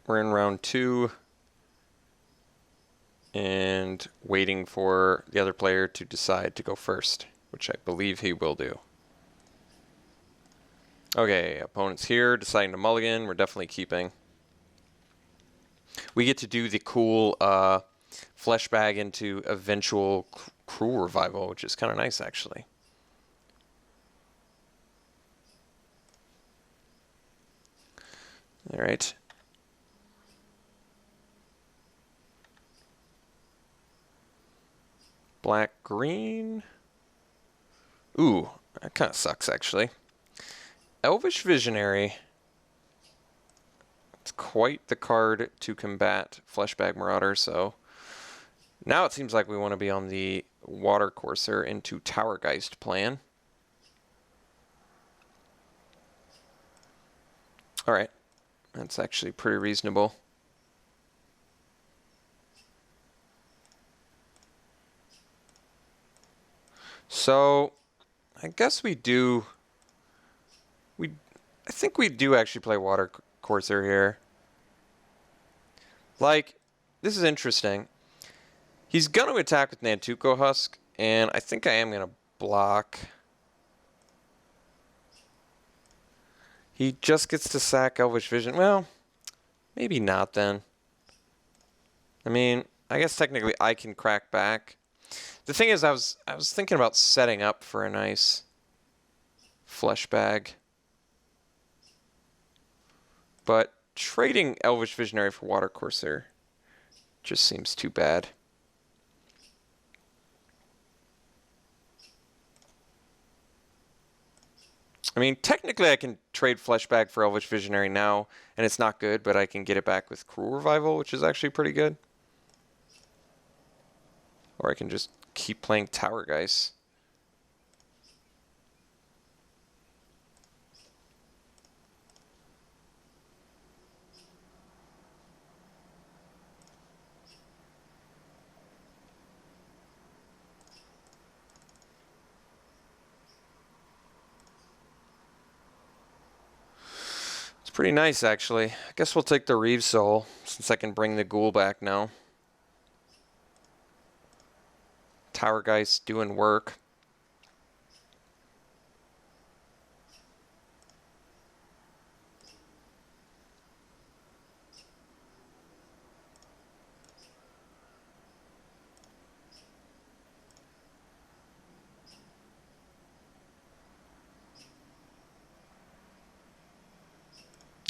We're in round 2 and waiting for the other player to decide to go first, which I believe he will do. Okay, opponent's here, deciding to mulligan. We're definitely keeping. We get to do the cool flesh bag into eventual cruel revival, which is kind of nice, actually. All right. Black, green. Ooh, that kind of sucks, actually. Elvish Visionary. It's quite the card to combat Fleshbag Marauder, so now it seems like we want to be on the Water Courser into Towergeist plan. Alright, that's actually pretty reasonable. So, I guess we do... I think we do actually play Water Courser here. Like, this is interesting. He's going to attack with Nantuko Husk, and I think I am going to block. He just gets to sack Elvish Vision. Well, maybe not then. I mean, I guess technically I can crack back. The thing is, I was thinking about setting up for a nice flesh bag. But trading Elvish Visionary for Water Courser just seems too bad. I mean, technically I can trade Flesh Bag for Elvish Visionary now, and it's not good, but I can get it back with Cruel Revival, which is actually pretty good. Or I can just keep playing Towergeist. Pretty nice, actually. I guess we'll take the Reeve Soul, since I can bring the Ghoul back now. Towergeist doing work.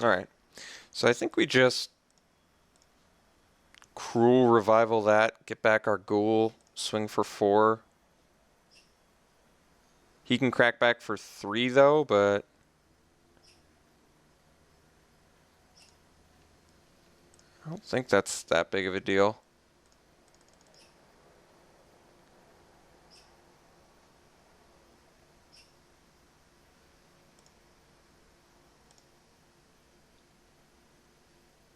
Alright, so I think we just Cruel Revival that, get back our Ghoul, swing for 4. He can crack back for 3 though, but I don't think that's that big of a deal.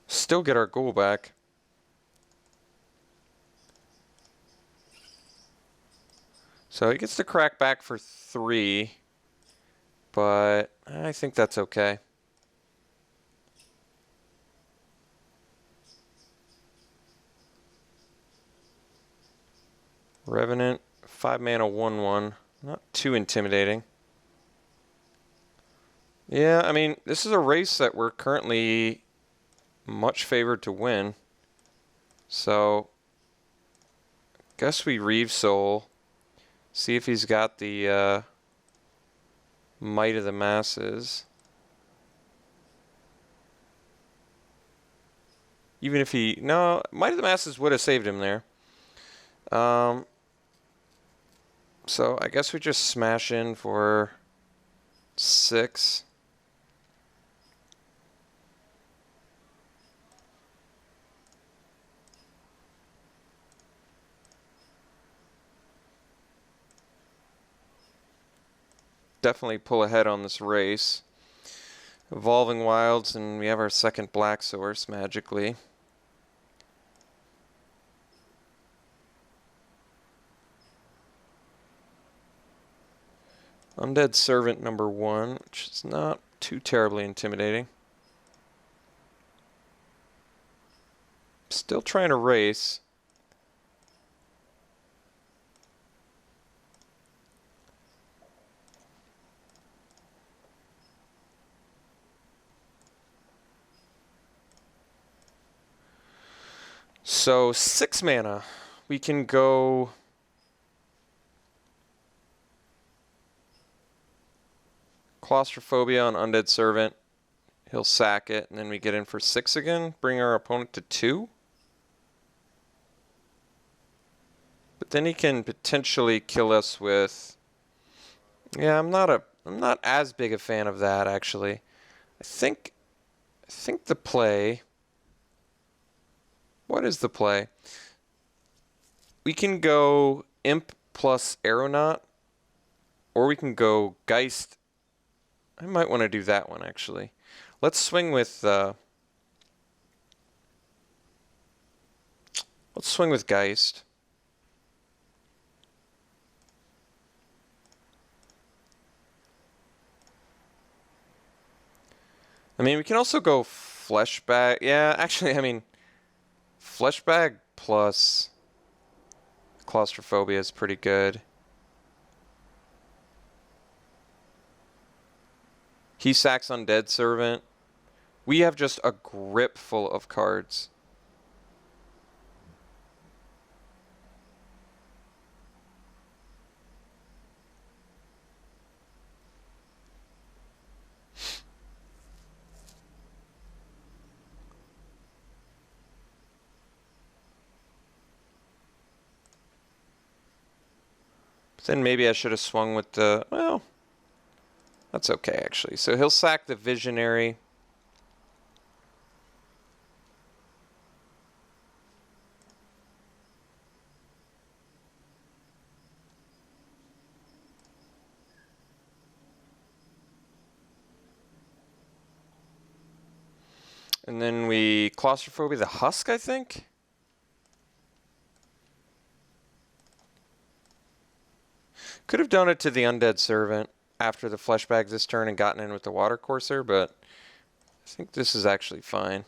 Still get our Ghoul back. So he gets to crack back for 3, but I think that's okay. Revenant, 5 mana, 1/1. Not too intimidating. Yeah, I mean, this is a race that we're currently much favored to win. So, guess we Reeve Soul. See if he's got the Might of the Masses. Even if he... No, Might of the Masses would have saved him there. So I guess we just smash in for 6. Definitely pull ahead on this race. Evolving Wilds, and we have our second black source magically. Undead Servant number 1, which is not too terribly intimidating. Still trying to race. So 6 mana. We can go Claustrophobia on Undead Servant. He'll sack it, and then we get in for 6 again. Bring our opponent to 2. But then he can potentially kill us with... Yeah, I'm not as big a fan of that, actually. I think the play... What is the play? We can go Imp plus Aeronaut, or we can go Geist. I might want to do that one, actually. Let's swing with... let's swing with Geist. I mean, we can also go Fleshbag. Yeah, actually, I mean, Fleshbag plus Claustrophobia is pretty good. He sacks Undead Servant. We have just a grip full of cards. Then maybe I should have swung with the... Well, that's okay, actually. So he'll sack the Visionary. And then we Claustrophobia the Husk, I think? Could have done it to the Undead Servant after the Fleshbag this turn and gotten in with the Water Courser, but I think this is actually fine.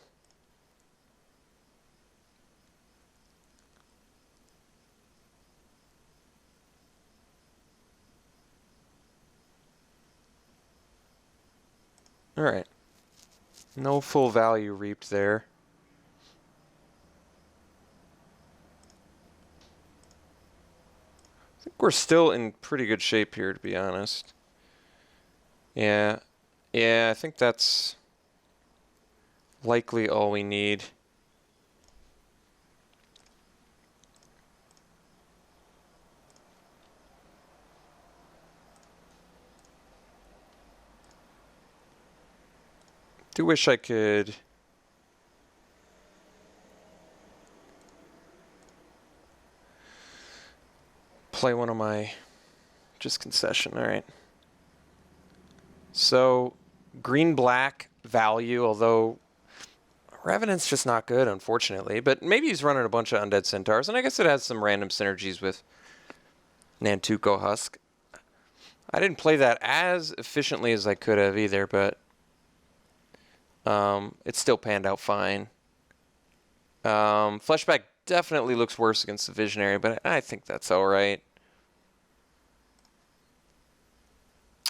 Alright. No full value reaped there. I think we're still in pretty good shape here, to be honest. Yeah, I think that's likely all we need. Do wish I could play one of my just concession. All right. So green-black value, although Revenant's just not good, unfortunately. But maybe he's running a bunch of Undead Centaurs, and I guess it has some random synergies with Nantuko Husk. I didn't play that as efficiently as I could have either, but it still panned out fine. Fleshback definitely looks worse against the Visionary, but I think that's all right.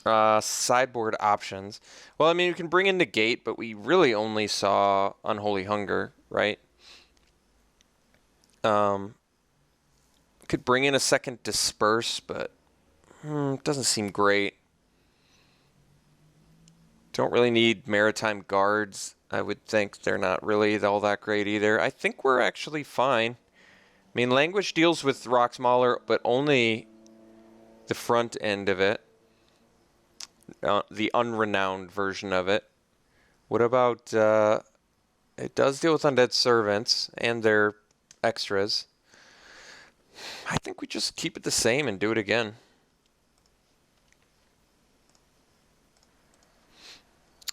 Sideboard options. Well, I mean, you can bring in Negate, but we really only saw Unholy Hunger, right? Could bring in a second Disperse, but it doesn't seem great. Don't really need Maritime Guards. I would think they're not really all that great either. I think we're actually fine. I mean, Languish deals with Rock Mauler, but only the front end of it. The unrenowned version of it. What about... it does deal with Undead Servants and their extras. I think we just keep it the same and do it again.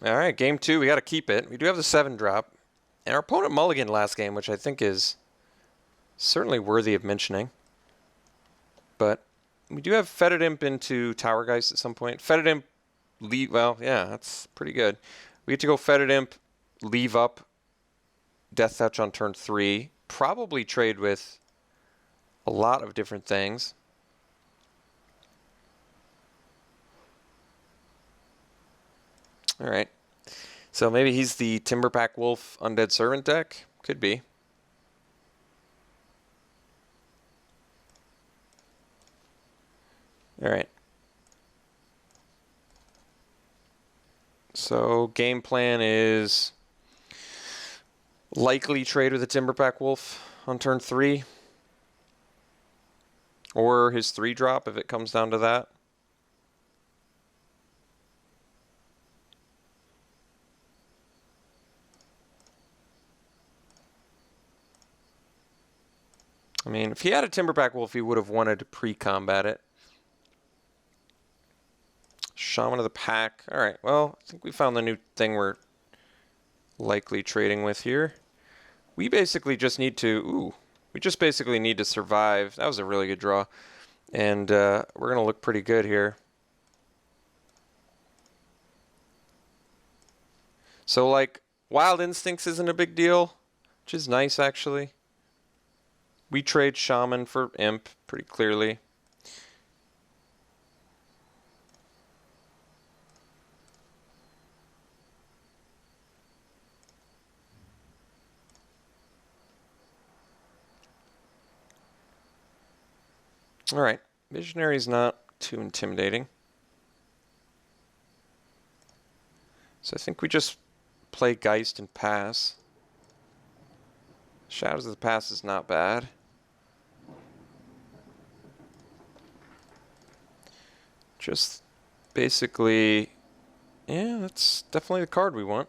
All right, game 2, we got to keep it. We do have the 7-drop. And our opponent mulliganed last game, which I think is certainly worthy of mentioning. But we do have Fetid Imp into Tower Geist at some point. Fetid Imp, well, yeah, that's pretty good. We get to go Fetid Imp, leave up Death Touch on turn 3. probably trade with a lot of different things. All right. So maybe he's the Timberpack Wolf Undead Servant deck? Could be. All right. So game plan is likely trade with the Timberpack Wolf on turn 3. Or his 3-drop if it comes down to that. I mean, if he had a Timberpack Wolf, he would have wanted to pre-combat it. Shaman of the Pack. All right, well, I think we found the new thing we're likely trading with here. We basically just need to... Ooh. We just basically need to survive. That was a really good draw. And we're going to look pretty good here. So, like, Wild Instincts isn't a big deal, which is nice, actually. We trade Shaman for Imp pretty clearly. All right, Visionary's not too intimidating. So I think we just play Geist and pass. Shadows of the Past is not bad. Just basically, yeah, that's definitely the card we want.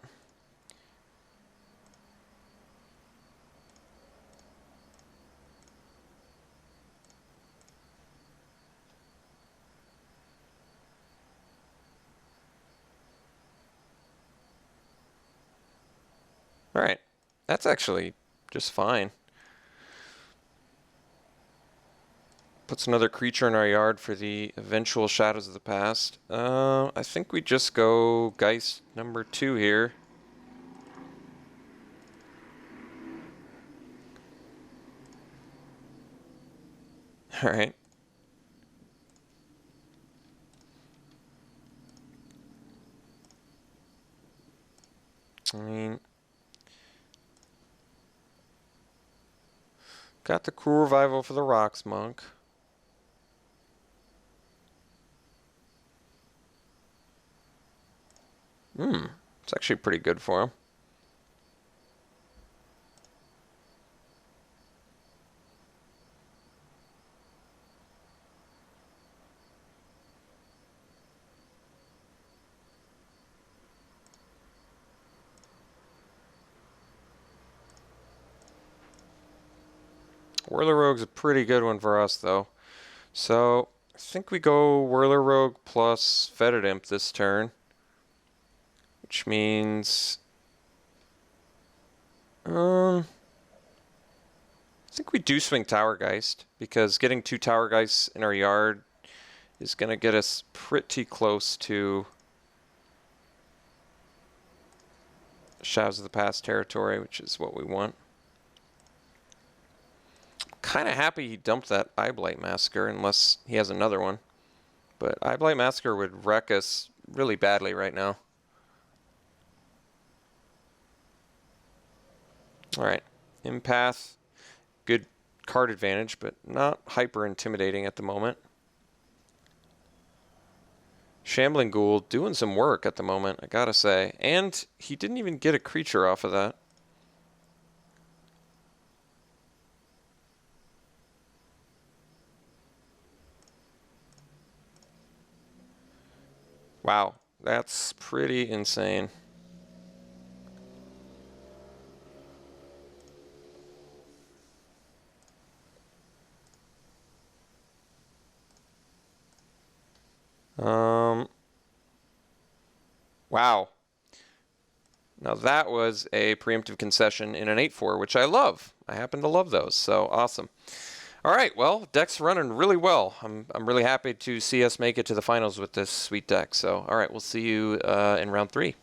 All right, that's actually just fine. Puts another creature in our yard for the eventual Shadows of the Past. I think we just go Geist number 2 here. All right. I mean, got the Cruel Revival for the Rocks Monk. It's actually pretty good for him. Whirler Rogue's a pretty good one for us, though. So, I think we go Whirler Rogue plus Fetid Imp this turn. Which means... I think we do swing Tower Geist, because getting 2 Tower Geists in our yard is going to get us pretty close to Shadows of the Past territory, which is what we want. Kind of happy he dumped that Eyeblight Massacre, unless he has another one. But Eyeblight Massacre would wreck us really badly right now. Alright, Empath, good card advantage, but not hyper intimidating at the moment. Shambling Ghoul doing some work at the moment, I gotta say. And he didn't even get a creature off of that. Wow, that's pretty insane. Wow. Now that was a preemptive concession in an 8-4, which I love. I happen to love those, so awesome. All right, well, deck's running really well. I'm really happy to see us make it to the finals with this sweet deck. So, all right, we'll see you in round 3.